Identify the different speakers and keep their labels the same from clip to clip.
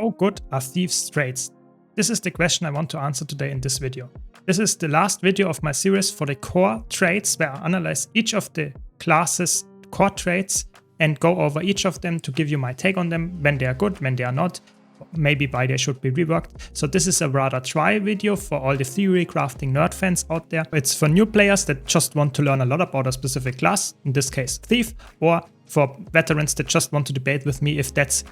Speaker 1: How good are Thieves' traits? This is the question I want to answer today in this video. This is the last video of my series for the core traits, where I analyze each of the classes' core traits and go over each of them to give you my take on them, when they are good, when they are not, maybe why they should be reworked. So this is a rather dry video for all the theory crafting nerd fans out there. It's for new players that just want to learn a lot about a specific class, in this case Thief, or for veterans that just want to debate with me if that's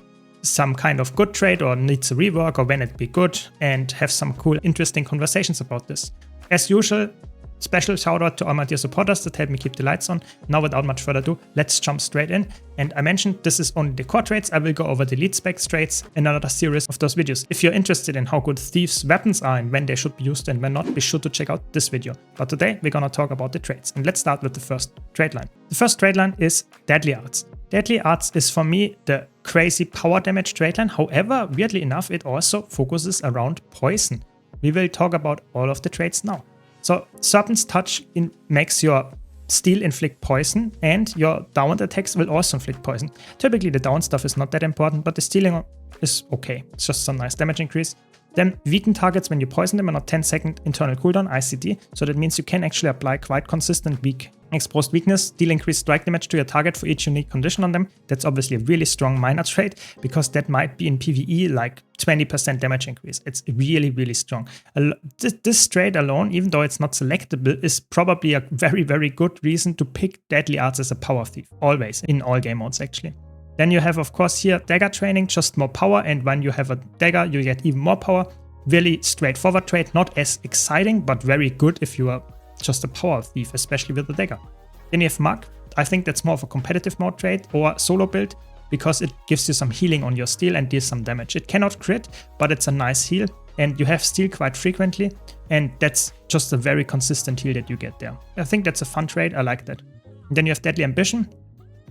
Speaker 1: some kind of good trait or needs a rework or when it'd be good, and have some cool, interesting conversations about this. As usual, special shout out to all my dear supporters that help me keep the lights on. Now without much further ado, let's jump straight in. And I mentioned this is only the core traits. I will go over the lead specs traits in another series of those videos. If you're interested in how good Thieves' weapons are and when they should be used and when not, be sure to check out this video. But today we're gonna talk about the traits, and let's start with the first trait line. The first trait line is Deadly Arts. Deadly Arts is for me the crazy power damage trait line. However, weirdly enough, it also focuses around poison. We will talk about all of the traits now. So Serpent's Touch makes your steel inflict poison, and your downed attacks will also inflict poison. Typically the down stuff is not that important, but the stealing is okay. It's just some nice damage increase. Then weaken targets when you poison them on a 10-second internal cooldown, ICD. So that means you can actually apply quite consistent weak exposed weakness, deal increased strike damage to your target for each unique condition on them. That's obviously a really strong minor trait, because that might be in PvE like 20% damage increase. It's really, really strong. This trait alone, even though it's not selectable, is probably a very, very good reason to pick Deadly Arts as a power thief. Always, in all game modes actually. Then you have, of course, here dagger training, just more power, and when you have a dagger, you get even more power. Really straightforward trait, not as exciting, but very good if you are just a power thief, especially with the dagger. Then you have Mug. I think that's more of a competitive mode trait or solo build, because it gives you some healing on your steel and deals some damage. It cannot crit, but it's a nice heal, and you have steel quite frequently, and that's just a very consistent heal that you get there. I think that's a fun trait, I like that. And then you have Deadly Ambition.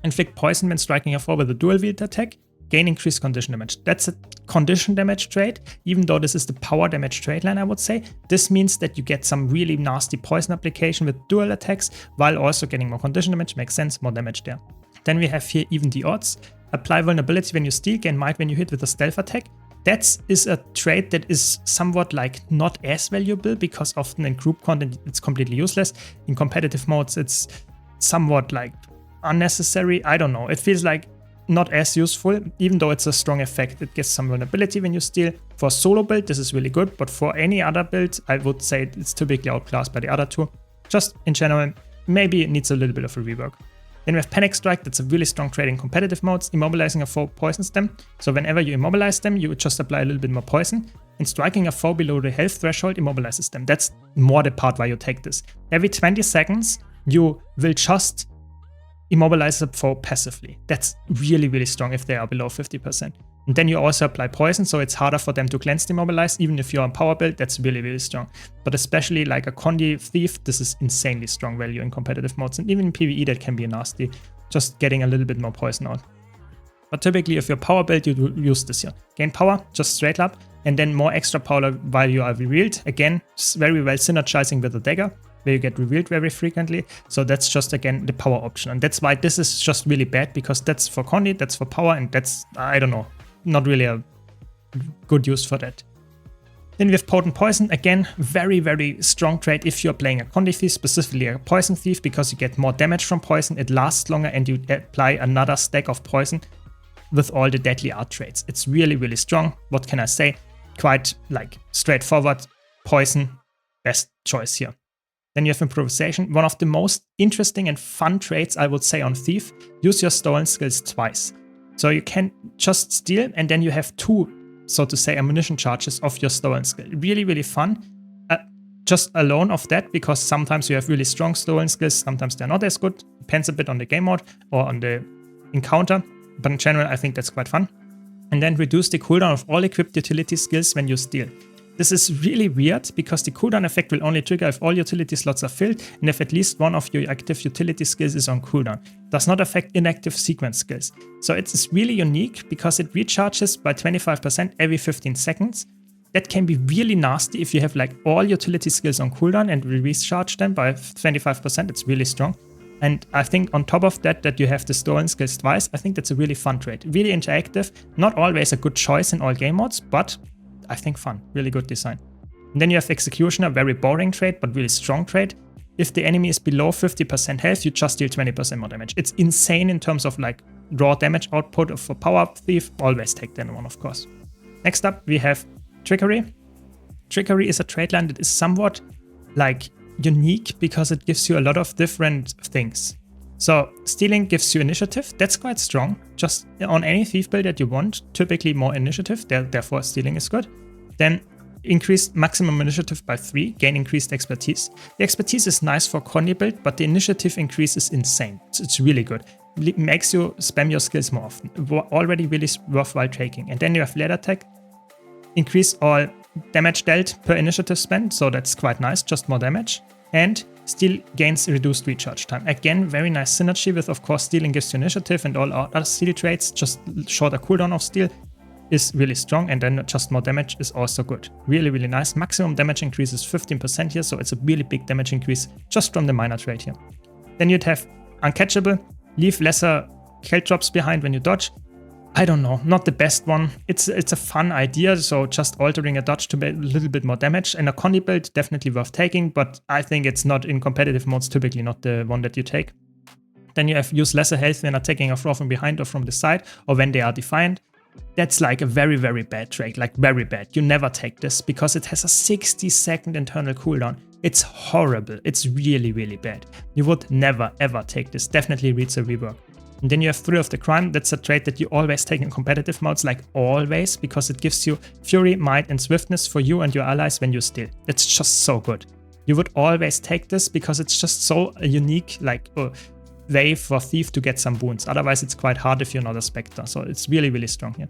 Speaker 1: Inflict poison when striking a foe with a dual wield attack. Gain increased condition damage. That's a condition damage trait, even though this is the power damage trait line, I would say. This means that you get some really nasty poison application with dual attacks, while also getting more condition damage. Makes sense, more damage there. Then we have here Even the Odds. Apply vulnerability when you steal, gain might when you hit with a stealth attack. That is a trait that is somewhat like not as valuable, because often in group content it's completely useless. In competitive modes it's somewhat like unnecessary. I don't know. It feels like not as useful, even though it's a strong effect. It gets some vulnerability when you steal. For solo build, this is really good, but for any other build, I would say it's typically outclassed by the other two. Just in general, maybe it needs a little bit of a rework. Then we have Panic Strike. That's a really strong trait in competitive modes. Immobilizing a foe poisons them. So whenever you immobilize them, you would just apply a little bit more poison. And striking a foe below the health threshold immobilizes them. That's more the part why you take this. Every 20 seconds, you will just immobilize a foe passively. That's really, really strong if they are below 50%. And then you also apply poison, so it's harder for them to cleanse demobilize. Even if you're on power build, that's really, really strong. But especially like a Condi Thief, this is insanely strong value in competitive modes. And even in PvE, that can be nasty, just getting a little bit more poison out. But typically, if you're power build, you use this here. Gain power, just straight up, and then more extra power while you are revealed. Again, very well synergizing with the dagger, where you get revealed very frequently. So that's just, again, the power option. And that's why this is just really bad, because that's for Condi, that's for power, and that's, I don't know, not really a good use for that. Then we have Potent Poison. Again, very, very strong trait if you're playing a Condi Thief, specifically a Poison Thief, because you get more damage from poison, it lasts longer, and you apply another stack of poison with all the Deadly Art traits. It's really, really strong. What can I say? Quite like straightforward. Poison, best choice here. Then you have Improvisation, one of the most interesting and fun traits, I would say, on Thief. Use your stolen skills twice. So you can just steal, and then you have two, so to say, ammunition charges of your stolen skill. Really, really fun. Just alone of that, because sometimes you have really strong stolen skills, sometimes they're not as good. Depends a bit on the game mode or on the encounter. But in general, I think that's quite fun. And then reduce the cooldown of all equipped utility skills when you steal. This is really weird, because the cooldown effect will only trigger if all utility slots are filled and if at least one of your active utility skills is on cooldown. It does not affect inactive sequence skills. So it's really unique, because it recharges by 25% every 15 seconds. That can be really nasty if you have like all utility skills on cooldown and recharge them by 25%. It's really strong. And I think on top of that you have the stolen skills twice. I think that's a really fun trait. Really interactive, not always a good choice in all game modes, but I think fun, really good design. And then you have Executioner, very boring trait, but really strong trait. If the enemy is below 50% health, you just deal 20% more damage. It's insane in terms of like raw damage output for Power Thief. Always take that one, of course. Next up, we have Trickery. Trickery is a trait line that is somewhat like unique because it gives you a lot of different things. So stealing gives you initiative. That's quite strong. Just on any thief build that you want, typically more initiative. Therefore, stealing is good. Then increased maximum initiative by 3, gain increased expertise. The expertise is nice for Conny build, but the initiative increase is insane. So it's really good. It makes you spam your skills more often. Already really worthwhile taking. And then you have Lead Attack. Increase all damage dealt per initiative spent, so that's quite nice, just more damage. And Steal gains reduced recharge time. Again, very nice synergy with, of course, Stealing gives you initiative and all other Steal traits, just shorter cooldown of Steal is really strong, and then just more damage is also good. Really, really nice. Maximum damage increase is 15% here, so it's a really big damage increase just from the minor trait here. Then you'd have Uncatchable, leave lesser health drops behind when you dodge. I don't know, not the best one. It's a fun idea, so just altering a dodge to be a little bit more damage. And a Conny build, definitely worth taking, but I think it's not in competitive modes, typically not the one that you take. Then you have use lesser health when attacking a throw from behind or from the side, or when they are defiant. That's like a very, very bad trait, like very bad. You never take this because it has a 60-second internal cooldown. It's horrible. It's really, really bad. You would never, ever take this. Definitely reads a rework. And then you have Thrill of the Crime. That's a trait that you always take in competitive modes, like always, because it gives you Fury, Might, and Swiftness for you and your allies when you steal. It's just so good. You would always take this because it's just so a unique, like, way for Thief to get some wounds. Otherwise, it's quite hard if you're not a Spectre. So it's really, really strong here.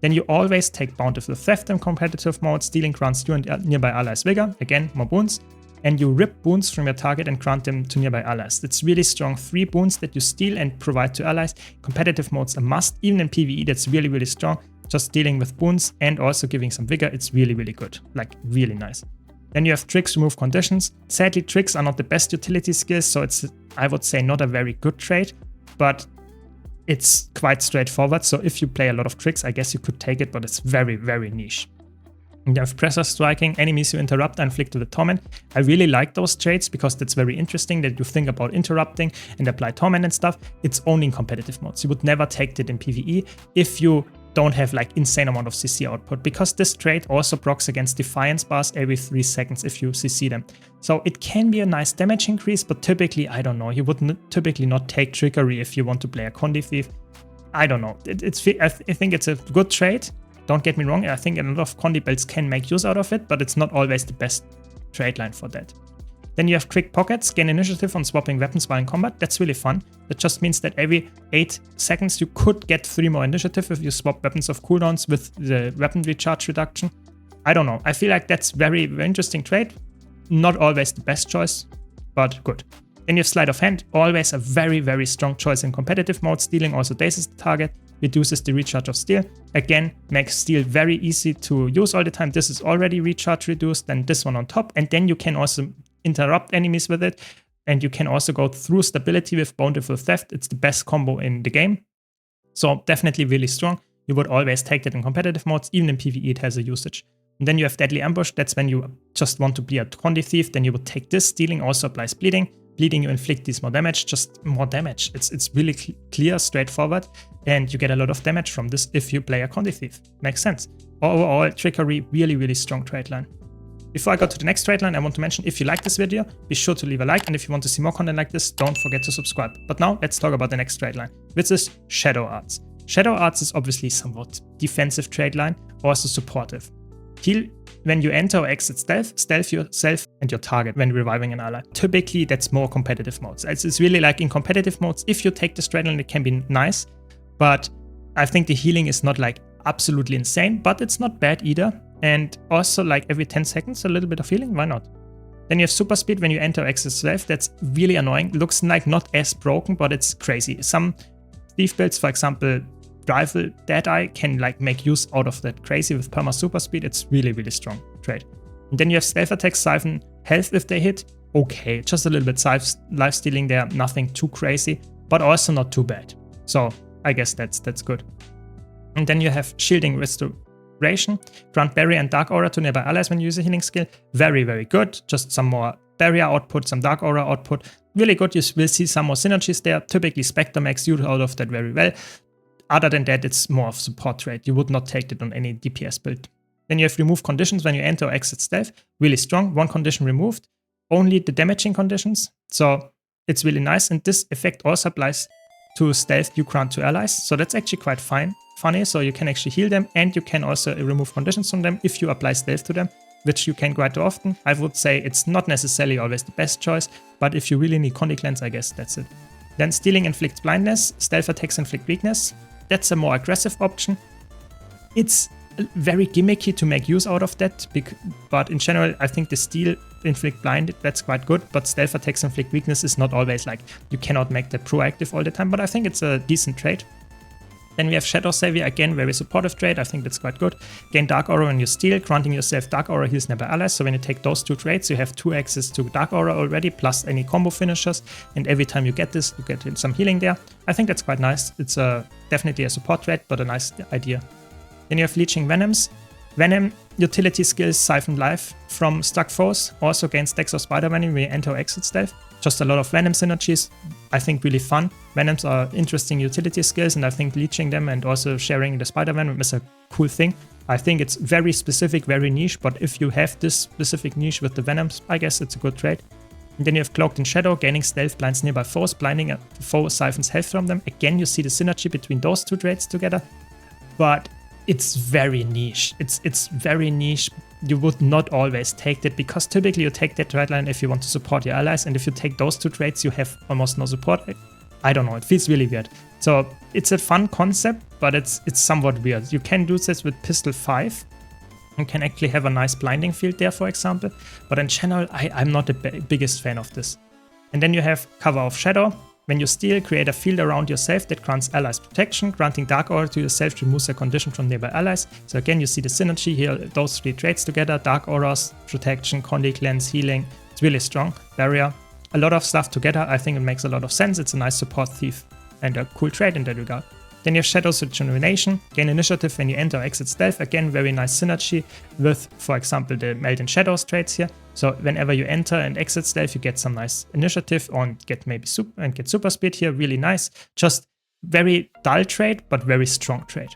Speaker 1: Then you always take Bountiful Theft in competitive mode. Stealing grants you and nearby allies vigor. Again, more boons. And you rip boons from your target and grant them to nearby allies. It's really strong. 3 boons that you steal and provide to allies. Competitive mode's a must. Even in PvE, that's really, really strong. Just dealing with boons and also giving some vigor. It's really, really good. Like, really nice. Then you have Tricks, remove conditions. Sadly, Tricks are not the best utility skills, so it's, I would say, not a very good trait, but it's quite straightforward. So if you play a lot of Tricks, I guess you could take it, but it's very, very niche. And you have Pressure Striking, enemies you interrupt are inflicted with Torment. I really like those traits because that's very interesting that you think about interrupting and apply Torment and stuff. It's only in competitive modes. You would never take it in PvE if you don't have like insane amount of CC output, because this trait also procs against Defiance bars every 3 seconds if you CC them. So it can be a nice damage increase, but typically, I don't know, you would typically not take Trickery if you want to play a Condi Thief. I don't know. I think it's a good trait. Don't get me wrong, I think a lot of Condi builds can make use out of it, but it's not always the best trait line for that. Then you have Quick Pockets, gain initiative on swapping weapons while in combat. That's really fun. That just means that every 8 seconds you could get 3 more initiative if you swap weapons of cooldowns with the weapon recharge reduction. I don't know. I feel like that's very, very interesting trait. Not always the best choice, but good. Then you have Sleight of Hand, always a very, very strong choice in competitive mode. Stealing also dazes the target, reduces the recharge of Steal. Again, makes Steal very easy to use all the time. This is already recharge reduced, then this one on top. And then you can also interrupt enemies with it. And you can also go through stability with Bountiful Theft. It's the best combo in the game. So definitely really strong. You would always take that in competitive modes. Even in PvE, it has a usage. And then you have Deadly Ambush. That's when you just want to be a Condi Thief. Then you would take this. Stealing also applies Bleeding. Bleeding, you inflict these more damage, just more damage. It's really clear, straightforward, and you get a lot of damage from this if you play a Condi Thief. Makes sense. Overall, Trickery, really, really strong trait line. Before I go to the next trait line, I want to mention, if you like this video, be sure to leave a like, and if you want to see more content like this, don't forget to subscribe. But now, let's talk about the next trait line, which is Shadow Arts. Shadow Arts is obviously somewhat defensive trait line, also supportive. Heal when you enter or exit stealth, stealth yourself and your target when reviving an ally. Typically, that's more competitive modes. It's really like in competitive modes, if you take the trait line, it can be nice, but I think the healing is not like absolutely insane, but it's not bad either. And also like every 10 seconds, a little bit of healing, why not? Then you have Super Speed when you enter or exit stealth. That's really annoying. Looks like not as broken, but it's crazy. Some thief builds, for example, Rifle Deadeye, can like make use out of that crazy with perma super speed. It's really, really strong trait. And then you have Stealth Attacks siphon health if they hit. okay. Just a little bit life stealing there, nothing too crazy, but also not too bad. So I guess that's good. And then you have Shielding Restoration, grant Barrier and Dark Aura to nearby allies when you use a healing skill. Very, very good. Just some more Barrier output, some Dark Aura output. Really good. You will see some more synergies there. Typically Spectre makes use out of that very well. Other than that, it's more of support trait. You would not take it on any DPS build. Then you have Remove Conditions when you enter or exit stealth. Really strong. One condition removed. Only the damaging conditions. So it's really nice. And this effect also applies to stealth you grant to allies. So that's actually quite funny. So you can actually heal them and you can also remove conditions from them if you apply stealth to them, which you can quite often. I would say it's not necessarily always the best choice, but if you really need Condy Cleanse, I guess that's it. Then Stealing inflicts blindness, stealth attacks inflict weakness. That's a more aggressive option. It's very gimmicky to make use out of that, but in general, I think the Steal inflict blind, that's quite good, but stealth attacks inflict weakness is not always like, you cannot make that proactive all the time, but I think it's a decent trait. Then we have Shadow Savior, again, very supportive trait. I think that's quite good. Gain Dark Aura when you steal, granting yourself Dark Aura heals nearby allies. So when you take those two traits, you have 2 access to Dark Aura already, plus any combo finishers. And every time you get this, you get some healing there. I think that's quite nice. It's definitely a support trait, but a nice idea. Then you have Leeching Venoms. Venom utility skills siphon life from stuck foes. Also gain stacks of Spider Venom when you enter or exit stealth. Just a lot of Venom synergies. I think really fun. Venoms are interesting utility skills, and I think leeching them and also sharing the Spider Venom is a cool thing. I think it's very specific, very niche, but if you have this specific niche with the Venoms, I guess it's a good trait. And then you have Cloaked in Shadow, gaining stealth blinds nearby foes, blinding a foe siphons health from them. Again, you see the synergy between those two traits together, but it's very niche. It's very niche. You would not always take that, because typically you take that Traitline if you want to support your allies, and if you take those two traits, you have almost no support. I don't know, it feels really weird. So it's a fun concept, but it's somewhat weird. You can do this with Pistol 5. You can actually have a nice blinding field there, for example, but in general, I'm not the biggest fan of this. And then you have Cover of Shadow. When you steal, create a field around yourself that grants allies protection. Granting Dark Aura to yourself removes a condition from nearby allies. So again, you see the synergy here, those 3 traits together. Dark Auras, protection, Condy Cleanse, healing. It's really strong. Barrier. A lot of stuff together. I think it makes a lot of sense. It's a nice support thief and a cool trait in that regard. Then you have Shadow's Regeneration. Gain initiative when you enter or exit stealth. Again, very nice synergy with, for example, the Meld in Shadows traits here. So whenever you enter and exit stealth, you get some nice initiative and get maybe super speed here. Really nice. Just very dull trait, but very strong trait.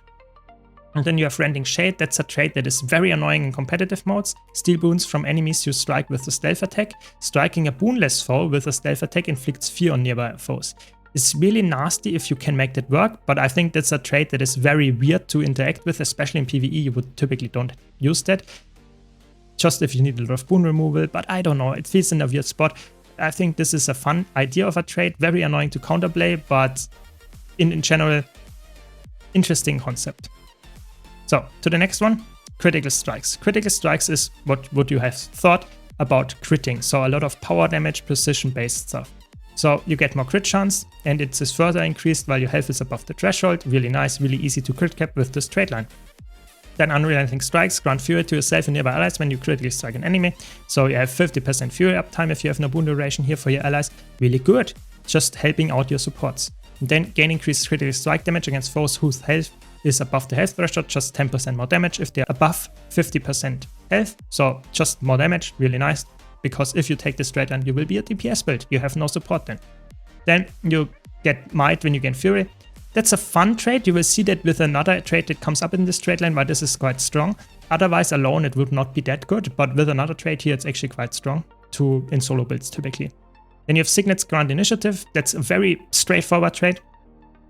Speaker 1: And then you have Rending Shade. That's a trait that is very annoying in competitive modes. Steal boons from enemies you strike with a stealth attack. Striking a boonless foe with a stealth attack inflicts fear on nearby foes. It's really nasty if you can make that work, but I think that's a trait that is very weird to interact with, especially in PvE. You would typically don't use that, just if you need a lot of boon removal, but I don't know, it feels in a weird spot. I think this is a fun idea of a trait, very annoying to counterplay, but in general, interesting concept. So, to the next one, Critical Strikes. Critical Strikes is what you have thought about critting, so a lot of power damage, precision-based stuff. So you get more crit chance, and it is further increased while your health is above the threshold. Really nice, really easy to crit cap with this Traitline. Then Unrelenting Strikes, grant Fury to yourself and nearby allies when you critically strike an enemy. So you have 50% Fury uptime if you have no boon duration here for your allies. Really good, just helping out your supports. And then gain increased critical strike damage against foes whose health is above the health threshold, just 10% more damage if they're above 50% health. So just more damage, really nice. Because if you take this Traitline, you will be a DPS build. You have no support then. Then you get Might when you gain Fury. That's a fun trait. You will see that with another trait that comes up in this Traitline, but this is quite strong. Otherwise, alone, it would not be that good. But with another trait here, it's actually quite strong in solo builds typically. Then you have Signets Grant Initiative. That's a very straightforward trait.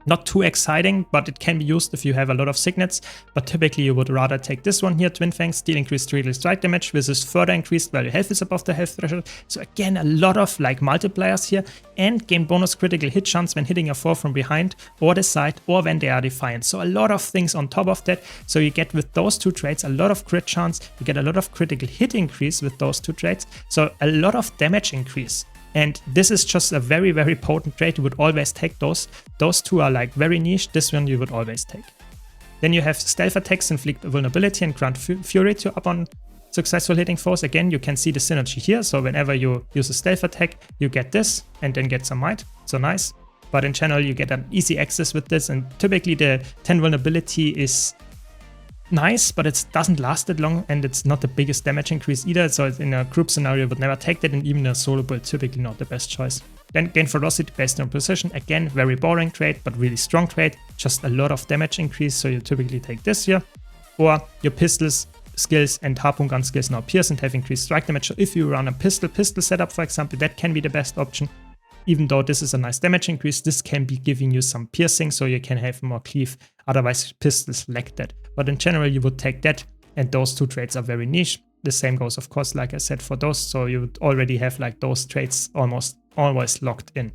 Speaker 1: Not too exciting, but it can be used if you have a lot of signets. But typically you would rather take this one here, Twin Fangs, deal increased critical strike damage, which is further increased while your health is above the health threshold. So again, a lot of like multipliers here, and gain bonus critical hit chance when hitting a foe from behind or the side or when they are defiant. So a lot of things on top of that. So you get with those two traits a lot of crit chance, you get a lot of critical hit increase with those two traits. So a lot of damage increase. And this is just a very, very potent trait. You would always take those. Those two are like very niche. This one you would always take. Then you have Stealth Attacks inflict vulnerability and grant Fury to up on successful hitting foes. Again, you can see the synergy here. So whenever you use a stealth attack, you get this and then get some might. So nice. But in general, you get an easy access with this. And typically the 10 vulnerability is nice, but it doesn't last that long. And it's not the biggest damage increase either. So in a group scenario, I would never take that. And even a solo build, typically not the best choice. Then gain ferocity based on precision. Again, very boring trait, but really strong trait. Just a lot of damage increase. So you typically take this here. Or your pistols skills and harpoon gun skills now pierce and have increased strike damage. So if you run a pistol setup, for example, that can be the best option. Even though this is a nice damage increase, this can be giving you some piercing, so you can have more cleave. Otherwise, pistols lack that. But in general, you would take that, and those two traits are very niche. The same goes, of course, like I said, for those. So you would already have like those traits almost always locked in.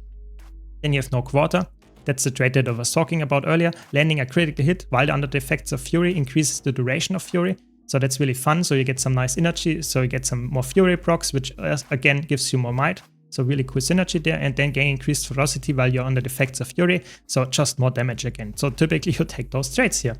Speaker 1: Then you have no quarter. That's the trait that I was talking about earlier. Landing a critical hit while under the effects of Fury increases the duration of Fury. So that's really fun. So you get some nice energy. So you get some more Fury procs, which again gives you more might. So really cool synergy there. And then gain increased ferocity while you're under the effects of Fury. So just more damage again. So typically you take those traits here.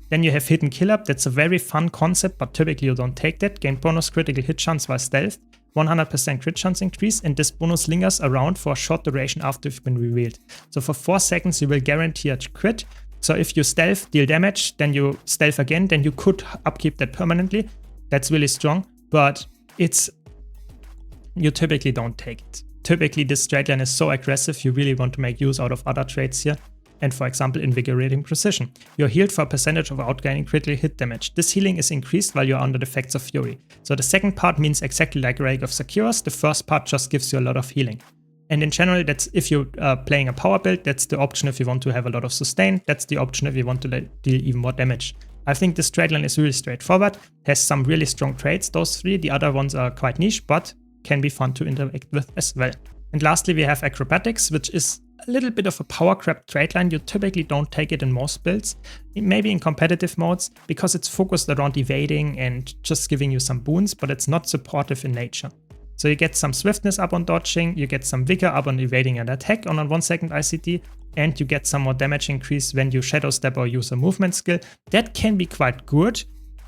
Speaker 1: Then you have hidden kill up. That's a very fun concept, but typically you don't take that. Gain bonus critical hit chance while stealth. 100% crit chance increase, and this bonus lingers around for a short duration after you've been revealed. So for 4 seconds you will guarantee a crit. So if you stealth, deal damage, then you stealth again, then you could upkeep that permanently. That's really strong, but you typically don't take it. Typically this Traitline is so aggressive, you really want to make use out of other traits here. And for example, invigorating precision. You're healed for a percentage of outgaining critical hit damage. This healing is increased while you're under the effects of Fury. So the second part means exactly like Relic of Sakiros. The first part just gives you a lot of healing. And in general, that's if you're playing a power build, that's the option if you want to have a lot of sustain. That's the option if you want to deal even more damage. I think this Traitline is really straightforward. Has some really strong traits, those 3. The other ones are quite niche, but can be fun to interact with as well. And lastly, we have Acrobatics, which is a little bit of a power grab Traitline. You typically don't take it in most builds, maybe in competitive modes, because it's focused around evading and just giving you some boons, but it's not supportive in nature. So you get some swiftness up on dodging, you get some vigor up on evading and attack on a 1-second ICD, and you get some more damage increase when you shadow step or use a movement skill. That can be quite good,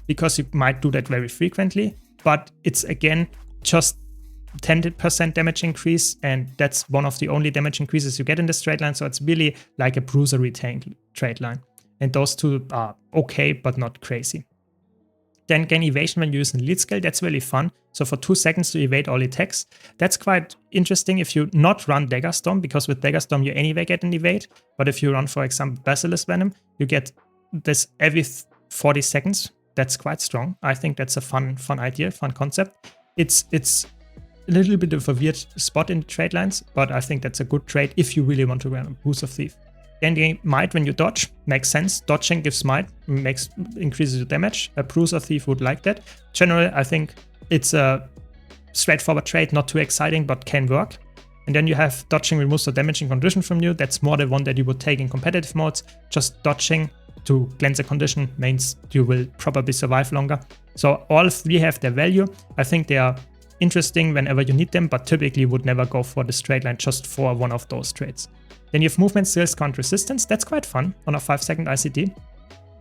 Speaker 1: because you might do that very frequently, but it's again just 10% damage increase, and that's one of the only damage increases you get in this Traitline, so it's really like a bruisery tank Traitline. And those two are okay, but not crazy. Then gain evasion when you use a lead skill. That's really fun. So for 2 seconds to evade all attacks. That's quite interesting if you not run Dagger Storm, because with Dagger Storm you anyway get an evade. But if you run, for example, Basilisk Venom, you get this every 40 seconds. That's quite strong. I think that's a fun idea, fun concept. It's a little bit of a weird spot in the Traitlines, but I think that's a good trait if you really want to run a Bruise of Thief. Then gain might when you dodge, makes sense. Dodging gives might, increases your damage. A Bruise of Thief would like that. Generally, I think it's a straightforward trait, not too exciting, but can work. And then you have dodging removes the damaging condition from you. That's more the one that you would take in competitive modes. Just dodging to cleanse a condition means you will probably survive longer. So all 3 have their value. I think they are interesting whenever you need them, but typically would never go for this Traitline just for one of those traits. Then you have movement skills count resistance. That's quite fun on a 5-second ICD.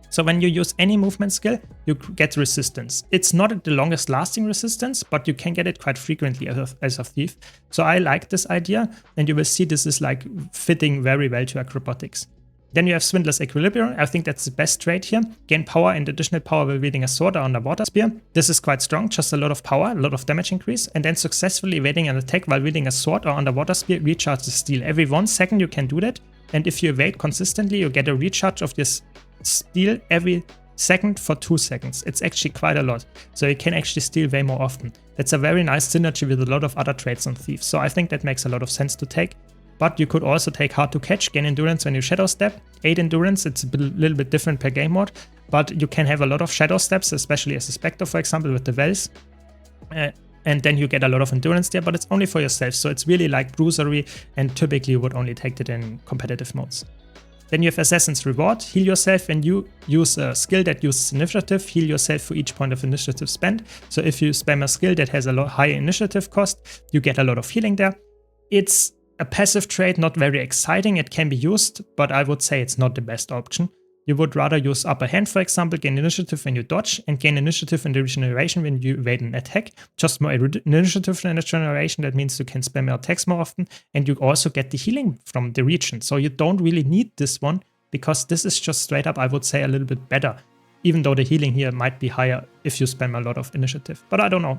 Speaker 1: So when you use any movement skill, you get resistance. It's not the longest lasting resistance, but you can get it quite frequently as a thief. So I like this idea, and you will see this is like fitting very well to Acrobatics. Then you have Swindler's Equilibrium. I think that's the best trait here. Gain power and additional power while wielding a sword or underwater spear. This is quite strong, just a lot of power, a lot of damage increase. And then successfully evading an attack while wielding a sword or underwater spear recharges steel. Every 1 second you can do that. And if you evade consistently, you get a recharge of this steel every second for 2 seconds. It's actually quite a lot. So you can actually steal way more often. That's a very nice synergy with a lot of other traits on Thief. So I think that makes a lot of sense to take. But you could also take Hard to Catch, gain endurance when you shadow step, 8 endurance. It's a little bit different per game mode, but you can have a lot of shadow steps, especially as a Spectre, for example, with the Wells. And then you get a lot of endurance there, but it's only for yourself. So it's really like bruisery, and typically you would only take it in competitive modes. Then you have Assassin's Reward. Heal yourself when you use a skill that uses initiative. Heal yourself for each point of initiative spent. So if you spam a skill that has a high initiative cost, you get a lot of healing there. It's a passive trait, not very exciting. It can be used, but I would say it's not the best option. you would rather use upper hand, for example, gain initiative when you dodge, and gain initiative in the regeneration when you evade an attack. Just more initiative in the generation, that means you can spam your attacks more often, and you also get the healing from the region. So you don't really need this one, because this is just straight up, I would say, a little bit better, even though the healing here might be higher if you spam a lot of initiative. But I don't know,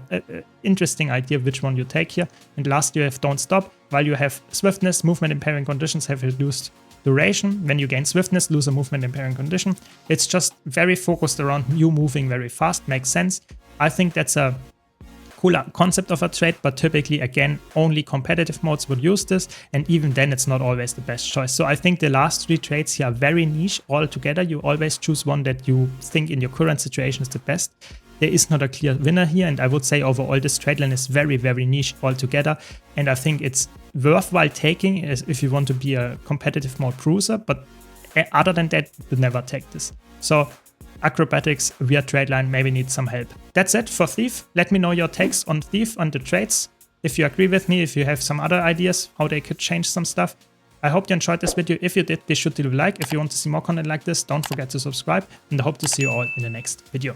Speaker 1: interesting idea which one you take here. And last you have Don't Stop, while you have swiftness, movement impairing conditions have reduced duration. When you gain swiftness, lose a movement impairing condition. It's just very focused around you moving very fast, makes sense. I think that's a cool concept of a trait, but typically, again, only competitive modes would use this, and even then it's not always the best choice. So I think the last 3 traits here are very niche altogether. You always choose one that you think in your current situation is the best. There is not a clear winner here, and I would say overall this trait line is very, very niche altogether, and I think it's worthwhile taking if you want to be a competitive mode cruiser, but other than that, you never take this. So Acrobatics via Traitline maybe needs some help. That's it for Thief. Let me know your takes on Thief, on the traits. If you agree with me, if you have some other ideas how they could change some stuff. I hope you enjoyed this video. If you did, be sure to leave a like. If you want to see more content like this, don't forget to subscribe, and I hope to see you all in the next video.